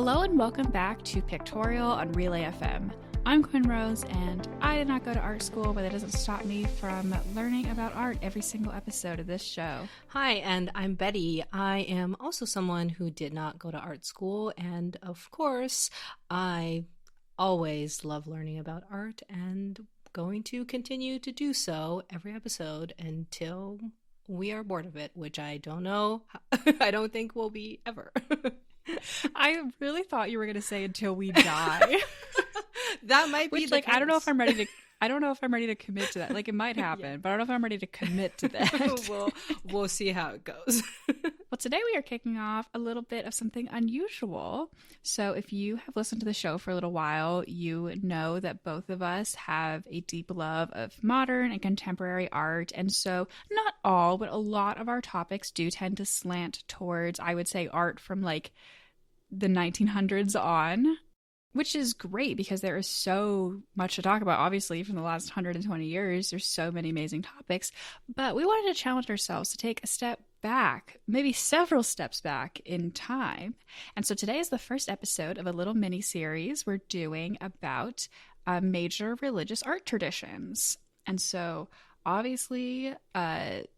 Hello and welcome back to Pictorial on Relay FM. I'm Quinn Rose, and I did not go to art school, but that doesn't stop me from learning about art every single episode of this show. Hi, and I'm Betty. I am also someone who did not go to art school, and of course, I always love learning about art and going to continue to do so every episode until we are bored of it, which I don't know. I don't think we'll be ever. I really thought you were going to say until we die. That might be I don't know if I'm ready to commit to that. Like, it might happen, but I don't know if I'm ready to commit to that. We'll see how it goes. Well, today we are kicking off a little bit of something unusual. So if you have listened to the show for a little while, you know that both of us have a deep love of modern and contemporary art. And so not all, but a lot of our topics do tend to slant towards, I would say, art from like the 1900s on. Which is great because there is so much to talk about. Obviously, from the last 120 years, there's so many amazing topics. But we wanted to challenge ourselves to take a step back, maybe several steps back in time. And so today is the first episode of a little mini-series we're doing about major religious art traditions. And so obviously,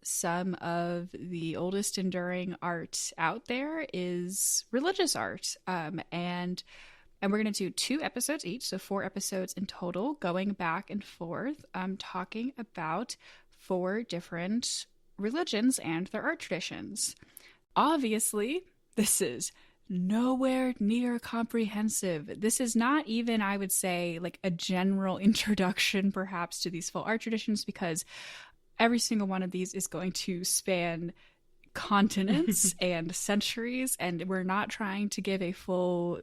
some of the oldest enduring art out there is religious art. And we're going to do 2 episodes each, so 4 episodes in total, going back and forth, talking about 4 different religions and their art traditions. Obviously, this is nowhere near comprehensive. This is not even, I would say, like a general introduction, perhaps, to these full art traditions, because every single one of these is going to span continents and centuries, and we're not trying to give a full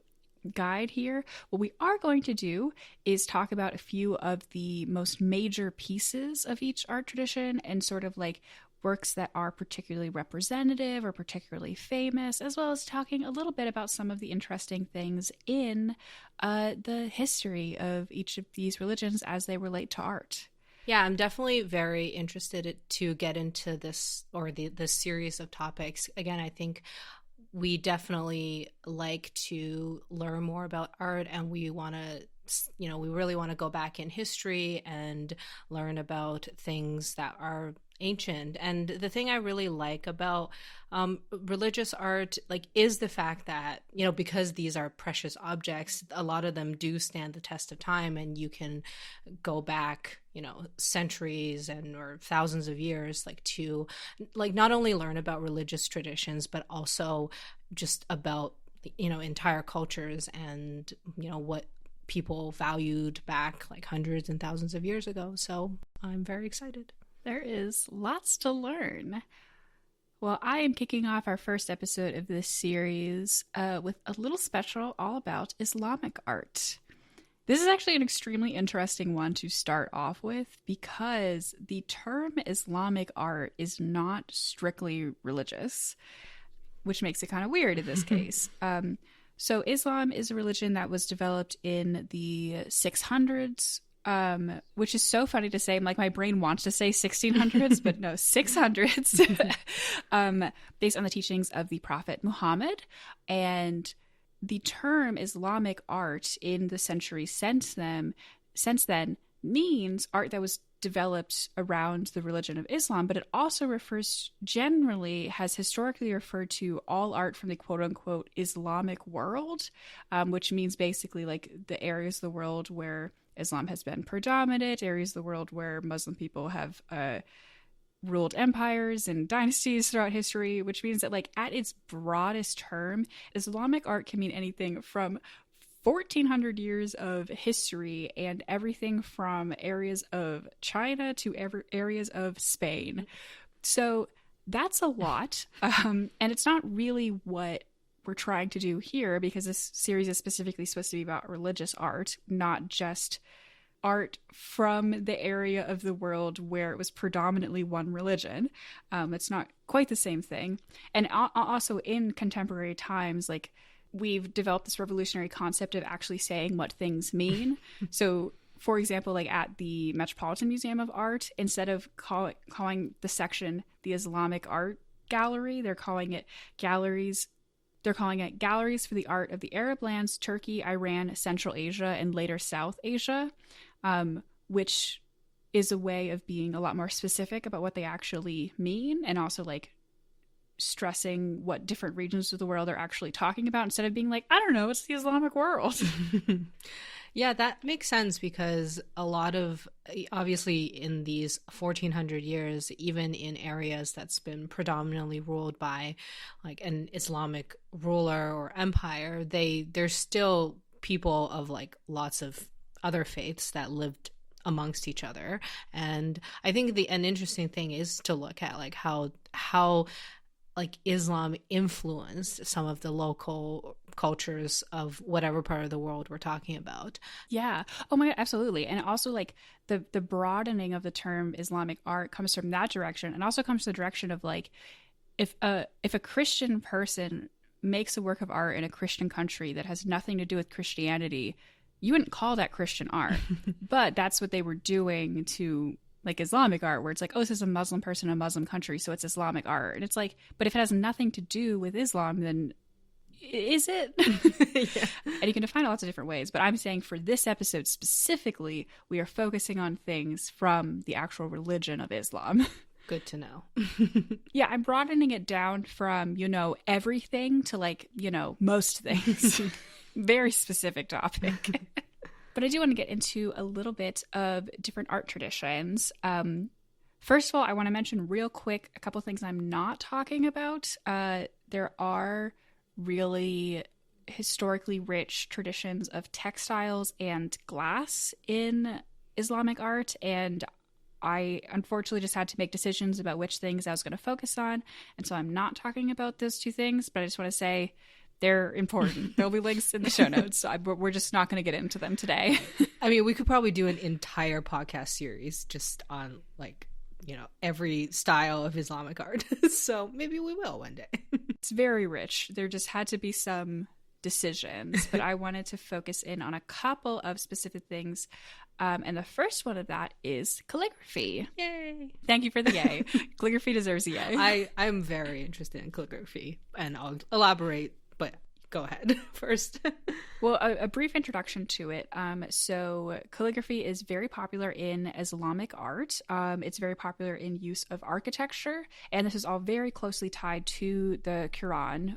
guide here. What we are going to do is talk about a few of the most major pieces of each art tradition and sort of like works that are particularly representative or particularly famous, as well as talking a little bit about some of the interesting things in the history of each of these religions as they relate to art. Yeah, I'm definitely very interested to get into this or this series of topics. Again, I think we definitely like to learn more about art, and we want to, we really want to go back in history and learn about things that are ancient. And the thing I really like about religious art, is the fact that, because these are precious objects, a lot of them do stand the test of time, and you can go back, centuries or thousands of years, to not only learn about religious traditions, but also just about, entire cultures and, what people valued back hundreds and thousands of years ago. So I'm very excited. There is lots to learn. Well, I am kicking off our first episode of this series with a little special all about Islamic art. This is actually an extremely interesting one to start off with because the term Islamic art is not strictly religious, which makes it kind of weird in this case. So Islam is a religion that was developed in the 600s, which is so funny to say. My brain wants to say 1600s, but no, 600s, based on the teachings of the Prophet Muhammad. And the term Islamic art in the centuries since then means art that was developed around the religion of Islam, but it also has historically referred to all art from the quote-unquote Islamic world, which means basically the areas of the world where Islam has been predominant, areas of the world where Muslim people have ruled empires and dynasties throughout history, which means that at its broadest term, Islamic art can mean anything from 1,400 years of history and everything from areas of China to areas of Spain. So that's a lot. And it's not really what we're trying to do here, because this series is specifically supposed to be about religious art, not just art from the area of the world where it was predominantly one religion. It's not quite the same thing. And also in contemporary times, we've developed this revolutionary concept of actually saying what things mean. So, for example, at the Metropolitan Museum of Art, instead of calling the section the Islamic Art Gallery, they're calling it Galleries They're calling it Galleries for the Art of the Arab Lands, Turkey, Iran, Central Asia, and later South Asia, which is a way of being a lot more specific about what they actually mean, and also like stressing what different regions of the world are actually talking about instead of being like, I don't know, it's the Islamic world. Yeah, that makes sense, because a lot of, obviously in these 1400 years, even in areas that's been predominantly ruled by like an Islamic ruler or empire, there's still people of like lots of other faiths that lived amongst each other. And I think an interesting thing is to look at like how like Islam influenced some of the local cultures of whatever part of the world we're talking about. Yeah. Oh my God, absolutely. And also like the broadening of the term Islamic art comes from that direction, and also comes from the direction of like, if a Christian person makes a work of art in a Christian country that has nothing to do with Christianity, you wouldn't call that Christian art. But that's what they were doing to like Islamic art, where it's like, oh, this is a Muslim person in a Muslim country, so it's Islamic art. And it's like, but if it has nothing to do with Islam, then is it? Yeah. And you can define it lots of different ways. But I'm saying for this episode specifically, we are focusing on things from the actual religion of Islam. Good to know. Yeah, I'm broadening it down from, everything to like, most things. Very specific topic. But I do want to get into a little bit of different art traditions. First of all, I want to mention real quick a couple things I'm not talking about. There are really historically rich traditions of textiles and glass in Islamic art, and I unfortunately just had to make decisions about which things I was going to focus on, and so I'm not talking about those two things, but I just want to say they're important. There'll be links in the show notes. So we're just not going to get into them today. I mean, we could probably do an entire podcast series just on like, every style of Islamic art. So maybe we will one day. It's very rich. There just had to be some decisions, but I wanted to focus in on a couple of specific things. And the first one of that is calligraphy. Yay. Thank you for the yay. Calligraphy deserves a yay. I'm very interested in calligraphy, and I'll elaborate, but go ahead first. Well, a brief introduction to it. So calligraphy is very popular in Islamic art. It's very popular in use of architecture, and this is all very closely tied to the Quran,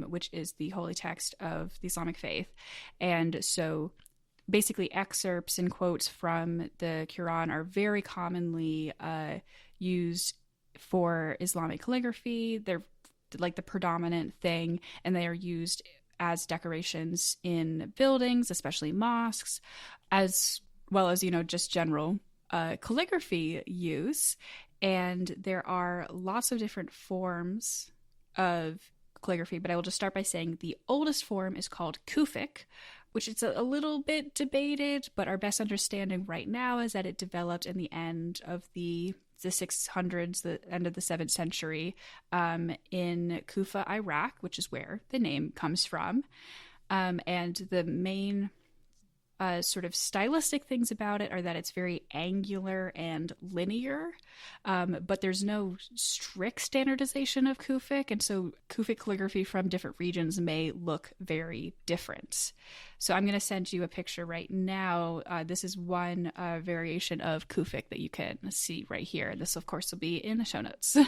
which is the holy text of the Islamic faith. And so basically excerpts and quotes from the Quran are very commonly used for Islamic calligraphy. They're like the predominant thing, and they are used as decorations in buildings, especially mosques, as well as, just general calligraphy use. And there are lots of different forms of calligraphy, but I will just start by saying the oldest form is called Kufic, which is a little bit debated, but our best understanding right now is that it developed in the end of the 600s, the end of the 7th century, in Kufa, Iraq, which is where the name comes from. And the main sort of stylistic things about it are that it's very angular and linear, but there's no strict standardization of Kufic, and so Kufic calligraphy from different regions may look very different. So I'm going to send you a picture right now. This is one variation of Kufic that you can see right here. This, of course, will be in the show notes.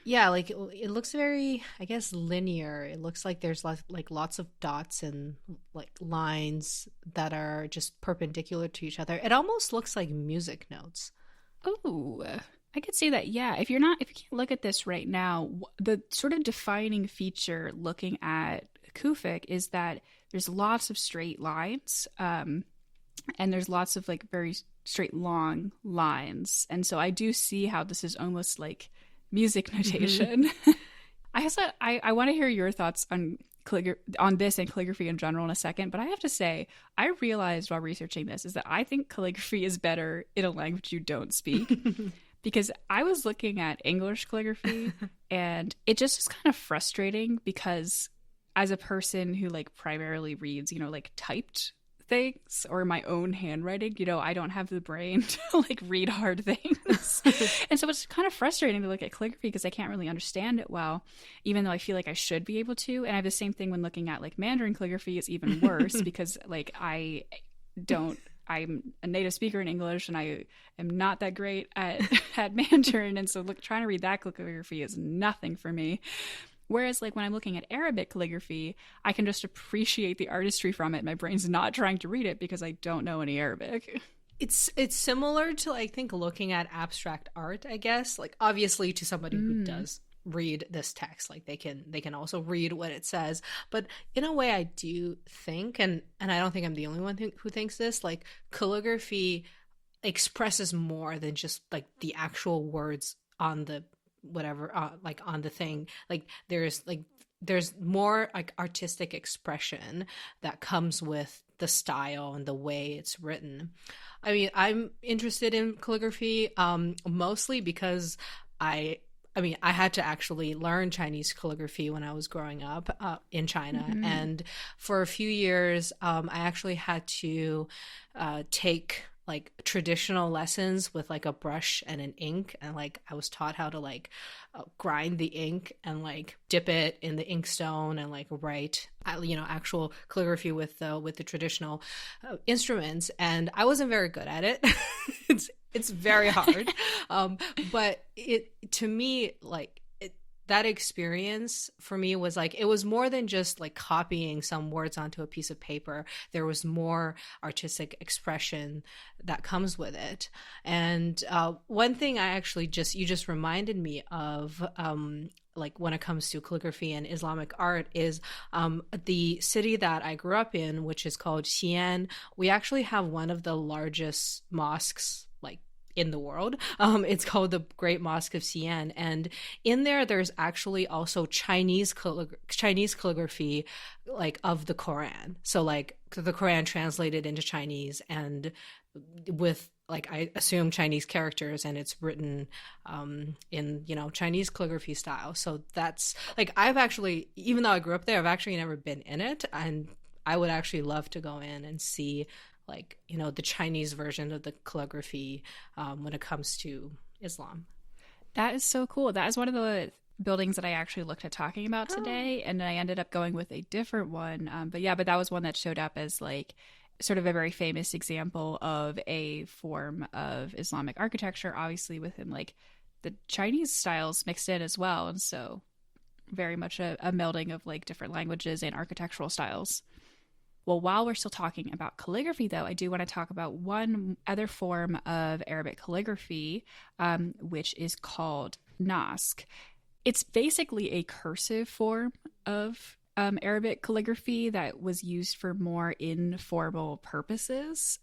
Yeah, like it looks very, I guess, linear. It looks like there's lots of dots and like lines that are just perpendicular to each other. It almost looks like music notes. Oh, I could see that. Yeah, if you can't look at this right now, the sort of defining feature looking at Kufic is that there's lots of straight lines, and there's lots of like very straight long lines, and so I do see how this is almost like music notation. I want to hear your thoughts on this and calligraphy in general in a second, but I have to say, I realized while researching this is that I think calligraphy is better in a language you don't speak. Because I was looking at English calligraphy and it just is kind of frustrating because as a person who like primarily reads, like typed things or my own handwriting, I don't have the brain to like read hard things. And so was kind of frustrating to look at calligraphy because I can't really understand it well, even though I feel like I should be able to. And I have the same thing when looking at like Mandarin calligraphy is even worse because like I'm a native speaker in English and I am not that great at Mandarin. And so trying to read that calligraphy is nothing for me. Whereas like when I'm looking at Arabic calligraphy, I can just appreciate the artistry from it. My brain's not trying to read it because I don't know any Arabic. It's similar to, I think, looking at abstract art, I guess. Like, obviously, to somebody who does read this text, like they can also read what it says. But in a way, I do think, and I don't think I'm the only one who thinks this, like calligraphy expresses more than just like the actual words on the whatever, like on the thing. Like there's more like artistic expression that comes with the style and the way it's written. I mean, I'm interested in calligraphy mostly because I had to actually learn Chinese calligraphy when I was growing up in China. And for a few years, I actually had to take like traditional lessons with like a brush and an ink, and like I was taught how to like grind the ink and like dip it in the inkstone and like write actual calligraphy with the traditional instruments, and I wasn't very good at it. It's very hard. But to me, like that experience for me was like, it was more than just like copying some words onto a piece of paper. There was more artistic expression that comes with it. And one thing you just reminded me of, like when it comes to calligraphy and Islamic art is the city that I grew up in, which is called Xi'an. We actually have one of the largest mosques like in the world. It's called the Great Mosque of Xi'an, and in there's actually also Chinese calligraphy, like of the Quran. So like the Quran translated into Chinese and with like I assume Chinese characters, and it's written in Chinese calligraphy style. So that's like I've actually, even though I grew up there, I've actually never been in it, and I would actually love to go in and see like the Chinese version of the calligraphy when it comes to Islam. That is so cool. That is one of the buildings that I actually looked at talking about today, and I ended up going with a different one. But that was one that showed up as like sort of a very famous example of a form of Islamic architecture, obviously within like the Chinese styles mixed in as well, and so very much a melding of like different languages and architectural styles. Well, while we're still talking about calligraphy, though, I do want to talk about one other form of Arabic calligraphy, which is called Naskh. It's basically a cursive form of Arabic calligraphy that was used for more informal purposes,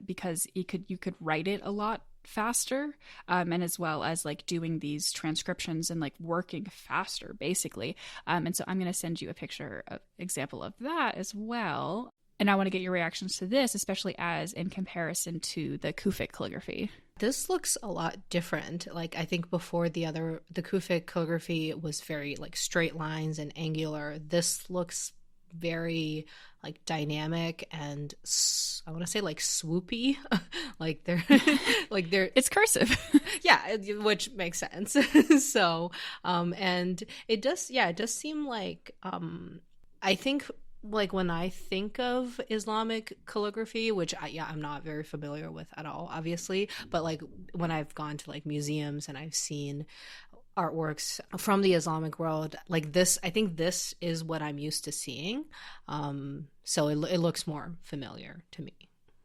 because you could write it a lot faster, and as well as like doing these transcriptions and like working faster basically, and so I'm going to send you a picture of example of that as well, and I want to get your reactions to this, especially as in comparison to the Kufic calligraphy. This looks a lot different. Like I think before the Kufic calligraphy was very like straight lines and angular. This looks very like dynamic and I want to say like swoopy. like they're it's cursive. Yeah, which makes sense. So and it does seem like I think like when I think of Islamic calligraphy, which I'm not very familiar with at all, obviously, but like when I've gone to like museums and I've seen artworks from the Islamic world, like this, I think this is what I'm used to seeing. So it looks more familiar to me.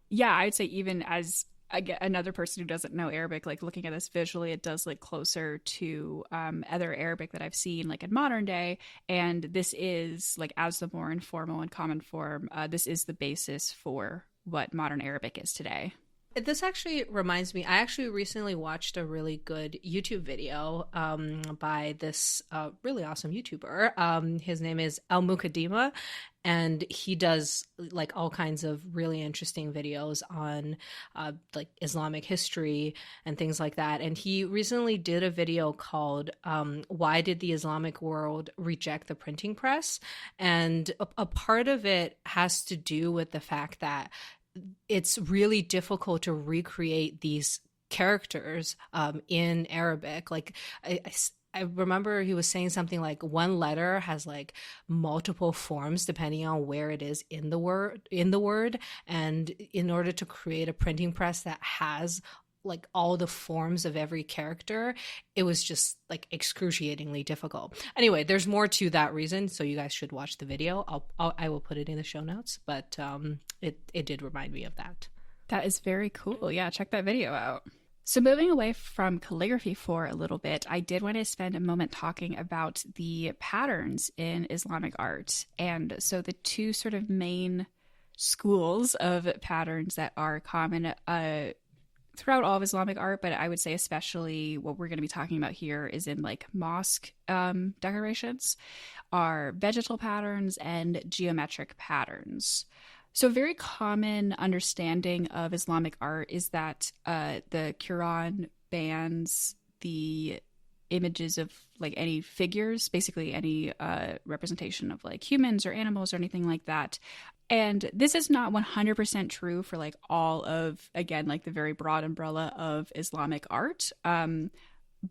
Yeah, I'd say even as another person who doesn't know Arabic, like looking at this visually, it does look closer to other Arabic that I've seen like in modern day. And this is like, as the more informal and common form, this is the basis for what modern Arabic is today. This actually reminds me, I actually recently watched a really good YouTube video by this really awesome YouTuber. His name is Al Mukaddima, and he does like all kinds of really interesting videos on like Islamic history and things like that. And he recently did a video called Why Did the Islamic World Reject the Printing Press? And a part of it has to do with the fact that it's really difficult to recreate these characters in Arabic. Like I remember he was saying something like one letter has like multiple forms depending on where it is in the word. And in order to create a printing press that has like all the forms of every character, it was just like excruciatingly difficult. Anyway, there's more to that reason, so you guys should watch the video. I will put it in the show notes, but it did remind me of that. That is very cool. Yeah, check that video out. So moving away from calligraphy for a little bit, I did want to spend a moment talking about the patterns in Islamic art. And so the two sort of main schools of patterns that are common throughout all of Islamic art, but I would say especially what we're going to be talking about here is in like mosque decorations, are vegetal patterns and geometric patterns. So a very common understanding of Islamic art is that the Quran bans the images of like any figures, basically any representation of like humans or animals or anything like that. And this is not 100% true for like all of, again, like the very broad umbrella of Islamic art.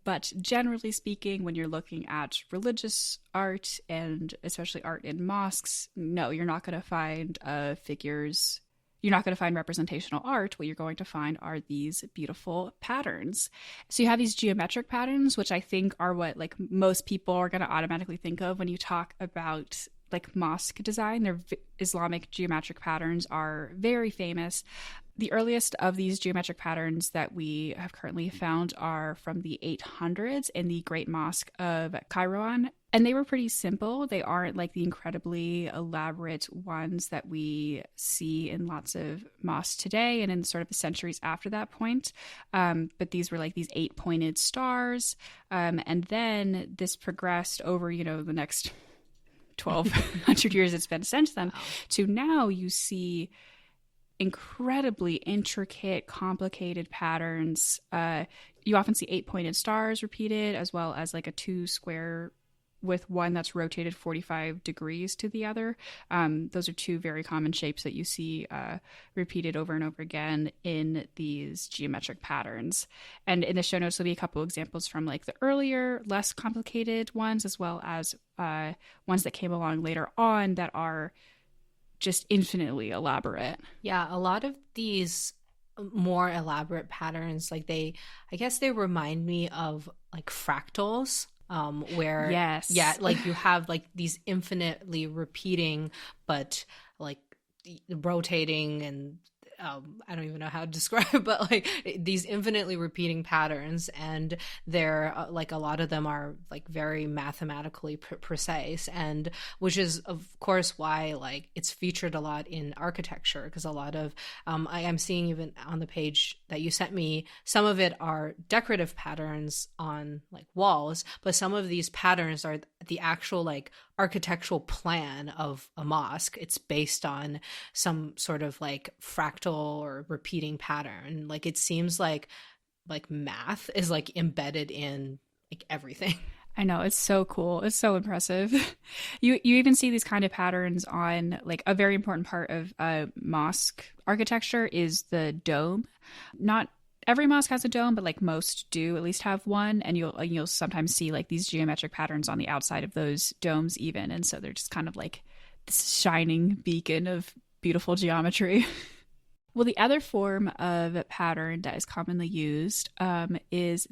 But generally speaking, when you're looking at religious art and especially art in mosques, no, you're not going to find figures. You're not going to find representational art. What you're going to find are these beautiful patterns. So you have these geometric patterns, which I think are what like most people are going to automatically think of when you talk about like mosque design. Their Islamic geometric patterns are very famous. The earliest of these geometric patterns that we have currently found are from the 800s in the Great Mosque of Kairouan. And they were pretty simple. They aren't like the incredibly elaborate ones that we see in lots of mosques today and in sort of the centuries after that point. But these were like these 8-pointed stars. And then this progressed over, you know, the next 1,200 years it's been since then, to now you see incredibly intricate, complicated patterns. You often see 8-pointed stars repeated, as well as like a 2 square with one that's rotated 45 degrees to the other. Those are 2 very common shapes that you see repeated over and over again in these geometric patterns. And in the show notes, there'll be a couple examples from like the earlier, less complicated ones, as well as ones that came along later on that are just infinitely elaborate. Yeah, a lot of these more elaborate patterns, like I guess they remind me of like fractals. Where yes, yeah, like you have like these infinitely repeating, but like rotating and I don't even know how to describe, but like these infinitely repeating patterns, and they're like a lot of them are like very mathematically precise, and which is of course why like it's featured a lot in architecture, because a lot of I am seeing even on the page that you sent me, some of it are decorative patterns on like walls, but some of these patterns are the actual like architectural plan of a mosque. It's based on some sort of like fractal or repeating pattern. Like it seems like math is like embedded in like everything. I know, it's so cool. It's so impressive. You even see these kind of patterns on like a very important part of mosque architecture is the dome. Not every mosque has a dome, but like most do at least have one, and you'll sometimes see like these geometric patterns on the outside of those domes even, and so they're just kind of like this shining beacon of beautiful geometry. Well, the other form of pattern that is commonly used is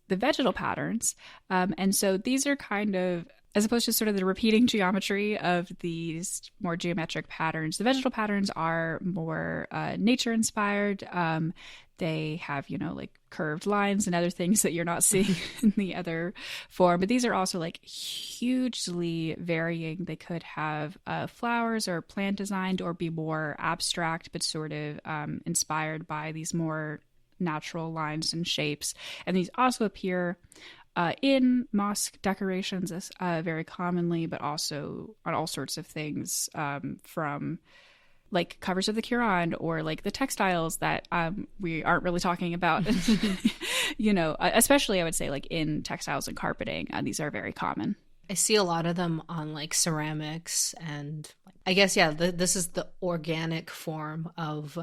the vegetal patterns, and so these are kind of, as opposed to sort of the repeating geometry of these more geometric patterns, the vegetal patterns are more nature inspired. They have, you know, like curved lines and other things that you're not seeing in the other form. But these are also like hugely varying. They could have flowers or plant designed, or be more abstract, but sort of inspired by these more natural lines and shapes. And these also appear in mosque decorations very commonly, but also on all sorts of things, from like covers of the Quran or like the textiles that we aren't really talking about, you know, especially I would say like in textiles and carpeting. These are very common. I see a lot of them on like ceramics, and I guess, yeah, this is the organic form of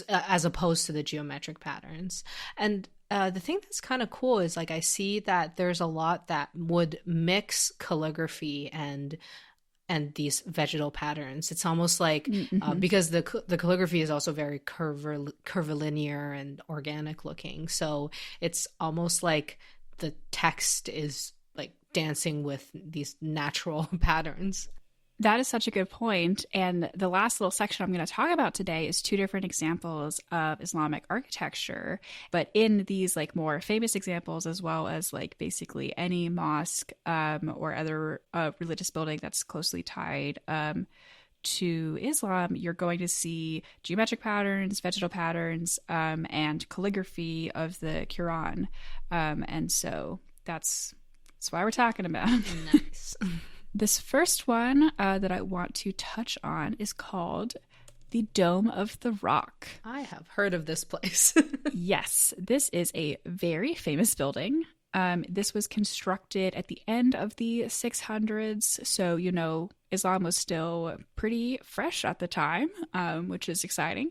as opposed to the geometric patterns. And the thing that's kind of cool is like I see that there's a lot that would mix calligraphy and these vegetal patterns. It's almost like because the calligraphy is also very curvilinear and organic looking, so it's almost like the text is like dancing with these natural patterns. That is such a good point. And the last little section I'm going to talk about today is two different examples of Islamic architecture. But in these like more famous examples, as well as like basically any mosque or other religious building that's closely tied to Islam, you're going to see geometric patterns, vegetal patterns, and calligraphy of the Quran. And so that's why we're talking about. Nice. This first one that I want to touch on is called the Dome of the Rock. I have heard of this place. Yes, this is a very famous building. This was constructed at the end of the 600s. So, you know, Islam was still pretty fresh at the time, which is exciting.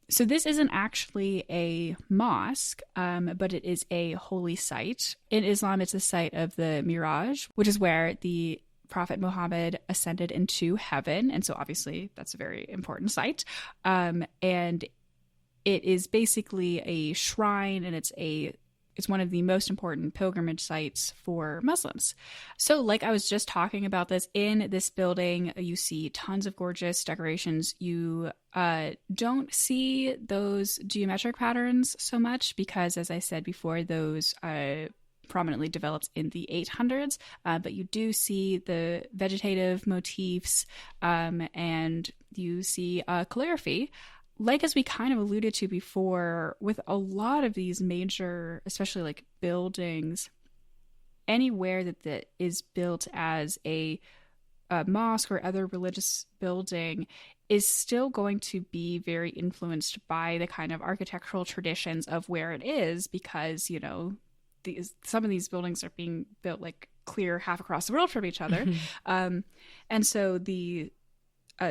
So this isn't actually a mosque, but it is a holy site. In Islam, it's the site of the Miraj, which is where the Prophet Muhammad ascended into heaven. And so obviously that's a very important site. And it is basically a shrine, and it's one of the most important pilgrimage sites for Muslims. So like I was just talking about this, in this building, you see tons of gorgeous decorations. You don't see those geometric patterns so much because, as I said before, those prominently developed in the 800s, but you do see the vegetative motifs and you see calligraphy. Like as we kind of alluded to before, with a lot of these major, especially like buildings, anywhere that is built as a mosque or other religious building is still going to be very influenced by the kind of architectural traditions of where it is, because, you know, some of these buildings are being built like clear half across the world from each other. And so the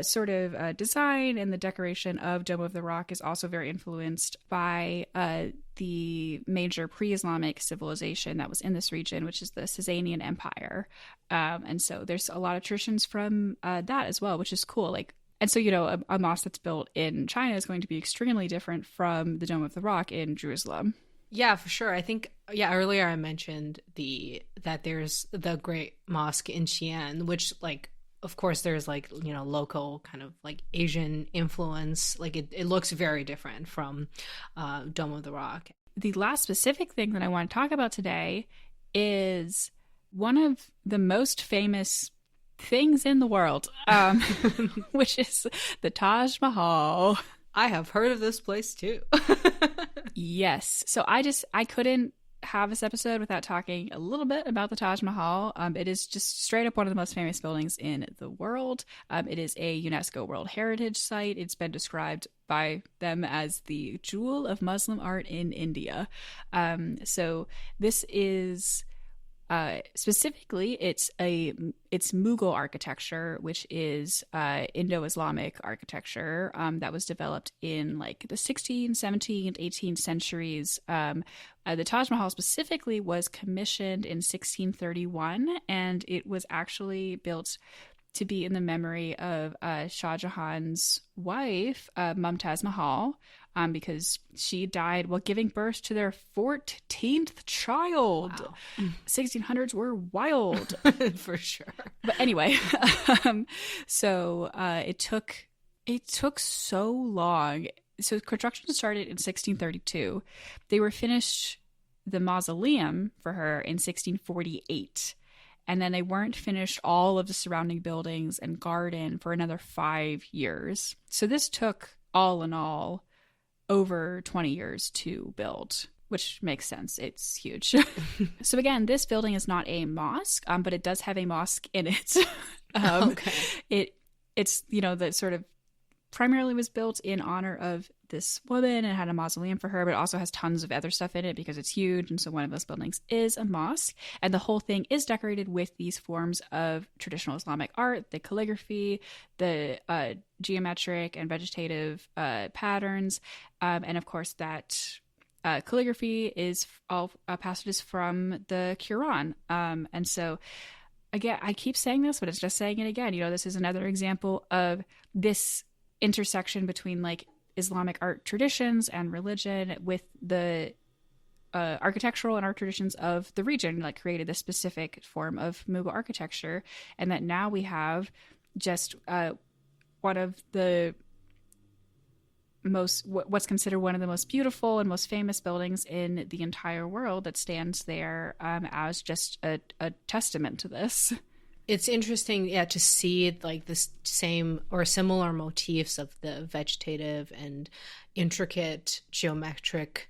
sort of design and the decoration of Dome of the Rock is also very influenced by the major pre-Islamic civilization that was in this region, which is the Sasanian Empire. And so there's a lot of traditions from that as well, which is cool. Like, and so, you know, a mosque that's built in China is going to be extremely different from the Dome of the Rock in Jerusalem. Yeah, for sure. I think, earlier I mentioned that there's the Great Mosque in Xi'an, which, like, of course, there's like, you know, local kind of like Asian influence. Like it looks very different from Dome of the Rock. The last specific thing that I want to talk about today is one of the most famous things in the world, which is the Taj Mahal. I have heard of this place too. Yes. So I couldn't have this episode without talking a little bit about the Taj Mahal. It is just straight up one of the most famous buildings in the world. It is a UNESCO World Heritage Site. It's been described by them as the jewel of Muslim art in India. So this is specifically, it's Mughal architecture, which is Indo-Islamic architecture that was developed in like the 16th, 17th, 18th centuries. The Taj Mahal specifically was commissioned in 1631, and it was actually built to be in the memory of Shah Jahan's wife, Mumtaz Mahal, because she died while giving birth to their 14th child. Wow. 1600s were wild. For sure. But anyway, so it took so long. So construction started in 1632. They were finished the mausoleum for her in 1648. And then they weren't finished all of the surrounding buildings and garden for another 5 years. So this took, all in all, over 20 years to build, which makes sense. It's huge. So again, this building is not a mosque, but it does have a mosque in it. Okay. It's, you know, that sort of primarily was built in honor of this woman and had a mausoleum for her, but it also has tons of other stuff in it because it's huge. And so one of those buildings is a mosque. And the whole thing is decorated with these forms of traditional Islamic art, the calligraphy, the geometric and vegetative patterns. And of course, that calligraphy is all passages from the Quran. And so, again, I keep saying this, but it's just saying it again. This is another example of this intersection between like Islamic art traditions and religion with the architectural and art traditions of the region, like created this specific form of Mughal architecture. And that now we have just one of the what's considered one of the most beautiful and most famous buildings in the entire world that stands there as just a testament to this. It's interesting, to see like this same or similar motifs of the vegetative and intricate geometric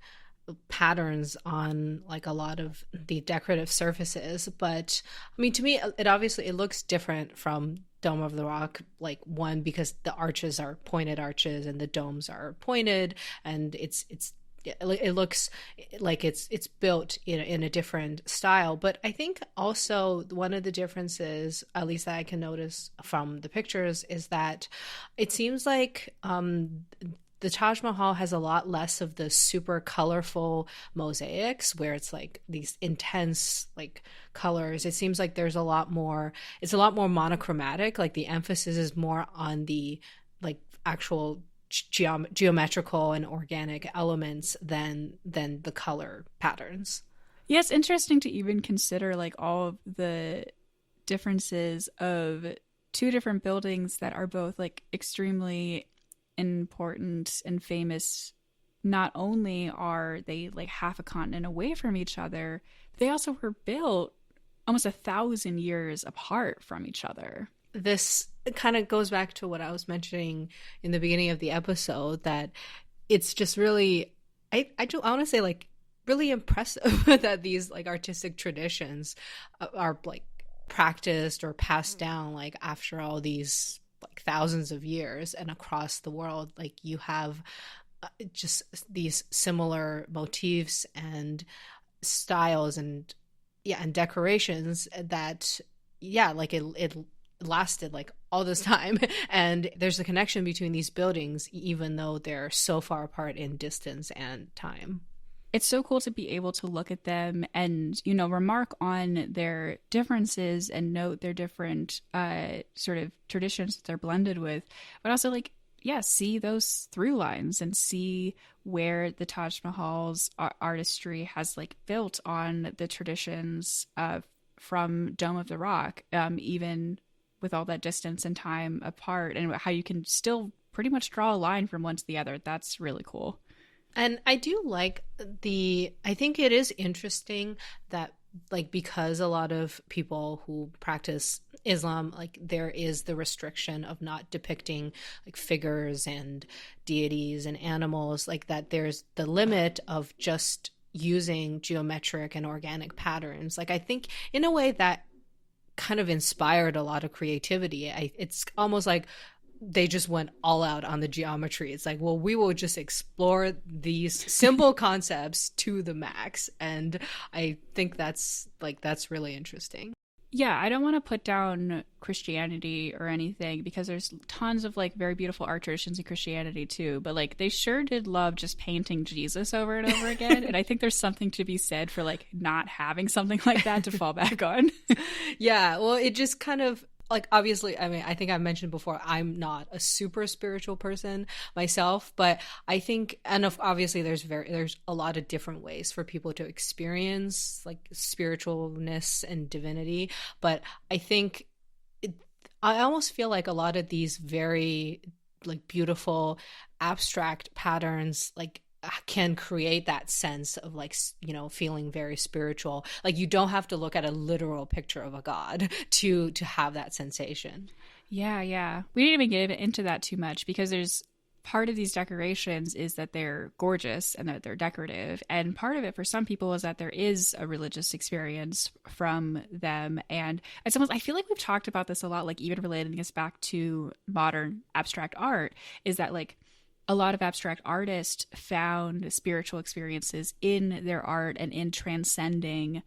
patterns on like a lot of the decorative surfaces. But I mean, to me, it looks different from Dome of the Rock, like one, because the arches are pointed arches and the domes are pointed, and it looks like it's built in a different style. But I think also one of the differences, at least that I can notice from the pictures, is that it seems like the Taj Mahal has a lot less of the super colorful mosaics where it's like these intense like colors. It seems like it's a lot more monochromatic. Like the emphasis is more on the like actual geometrical and organic elements than the color patterns. Yeah, it's interesting to even consider like all of the differences of two different buildings that are both like extremely important and famous. Not only are they like half a continent away from each other, they also were built almost 1,000 years apart from each other. This kind of goes back to what I was mentioning in the beginning of the episode, that it's just really, I want to say like really impressive that these like artistic traditions are like practiced or passed down like after all these like thousands of years, and across the world, like you have just these similar motifs and styles and decorations that like it lasted like all this time. And there's a connection between these buildings even though they're so far apart in distance and time. It's so cool to be able to look at them and, remark on their differences and note their different sort of traditions that they're blended with, but also like, see those through lines and see where the Taj Mahal's artistry has like built on the traditions from Dome of the Rock, even with all that distance and time apart, and how you can still pretty much draw a line from one to the other. That's really cool. And I do like I think it is interesting that like, because a lot of people who practice Islam, like there is the restriction of not depicting like figures and deities and animals, like that there's the limit of just using geometric and organic patterns. Like I think in a way that kind of inspired a lot of creativity. It's almost like they just went all out on the geometry. It's like, well, we will just explore these simple concepts to the max. And I think that's really interesting. Yeah, I don't want to put down Christianity or anything, because there's tons of like very beautiful art traditions in Christianity too. But like they sure did love just painting Jesus over and over again. And I think there's something to be said for like not having something like that to fall back on. Yeah, well, it just kind of, like, obviously, I mean, I think I've mentioned before, I'm not a super spiritual person myself, but I think, and obviously there's a lot of different ways for people to experience like spiritualness and divinity. But I think I almost feel like a lot of these very like beautiful abstract patterns like can create that sense of like, feeling very spiritual. Like you don't have to look at a literal picture of a god to have that sensation. Yeah. We didn't even get into that too much, because there's part of these decorations is that they're gorgeous and that they're decorative. And part of it for some people is that there is a religious experience from them. And it's almost, I feel like we've talked about this a lot, like even relating this back to modern abstract art, is that like a lot of abstract artists found spiritual experiences in their art and in transcending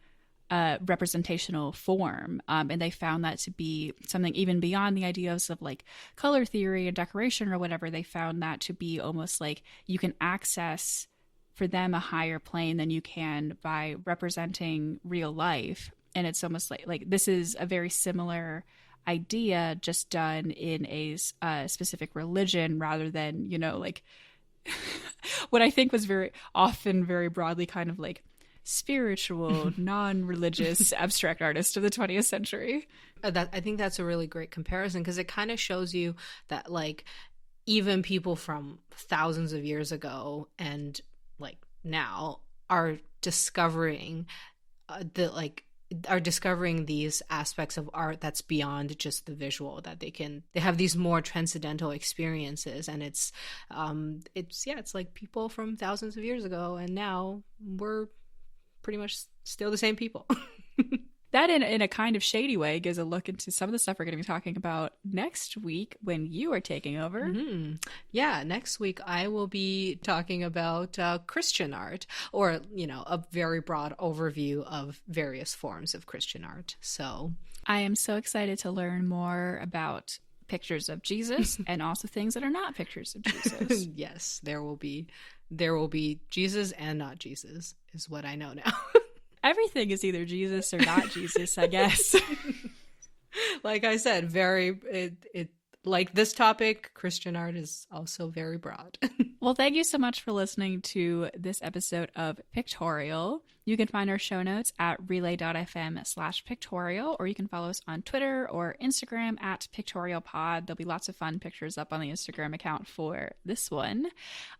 representational form. And they found that to be something even beyond the ideas of like color theory and decoration or whatever. They found that to be almost like you can access for them a higher plane than you can by representing real life. And it's almost like this is a very similar idea, just done in a specific religion rather than, you know, like what I think was very often very broadly kind of like spiritual, non-religious abstract artist of the 20th century. I think that's a really great comparison, because it kind of shows you that like even people from thousands of years ago and like now are discovering these aspects of art that's beyond just the visual, that they have these more transcendental experiences. And it's like people from thousands of years ago and now we're pretty much still the same people. That in a kind of shady way gives a look into some of the stuff we're going to be talking about next week when you are taking over. Mm-hmm. Yeah, next week I will be talking about Christian art, or, you know, a very broad overview of various forms of Christian art. So I am so excited to learn more about pictures of Jesus and also things that are not pictures of Jesus. Yes, there will be Jesus and not Jesus is what I know now. Everything is either Jesus or not Jesus, I guess. Like I said, like this topic, Christian art is also very broad. Well, thank you so much for listening to this episode of Pictorial. You can find our show notes at relay.fm/pictorial, or you can follow us on Twitter or Instagram at PictorialPod. There'll be lots of fun pictures up on the Instagram account for this one.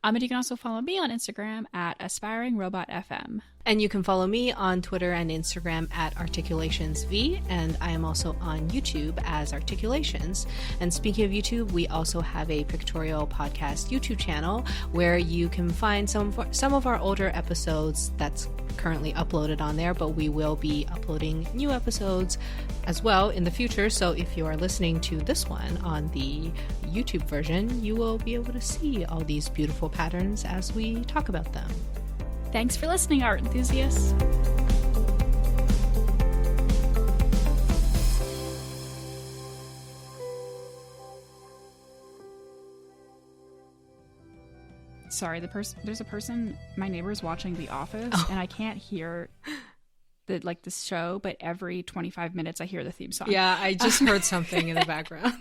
And you can also follow me on Instagram at AspiringRobotFM. And you can follow me on Twitter and Instagram at ArticulationsV, and I am also on YouTube as Articulations. And speaking of YouTube, we also have a Pictorial Podcast YouTube channel where you can find some of our older episodes that's currently uploaded on there, but we will be uploading new episodes as well in the future. So if you are listening to this one on the YouTube version, you will be able to see all these beautiful patterns as we talk about them. Thanks for listening, art enthusiasts. Sorry, there's a person, my neighbor's watching The Office, and I can't hear the show, but every 25 minutes I hear the theme song. Yeah, I just heard something in the background.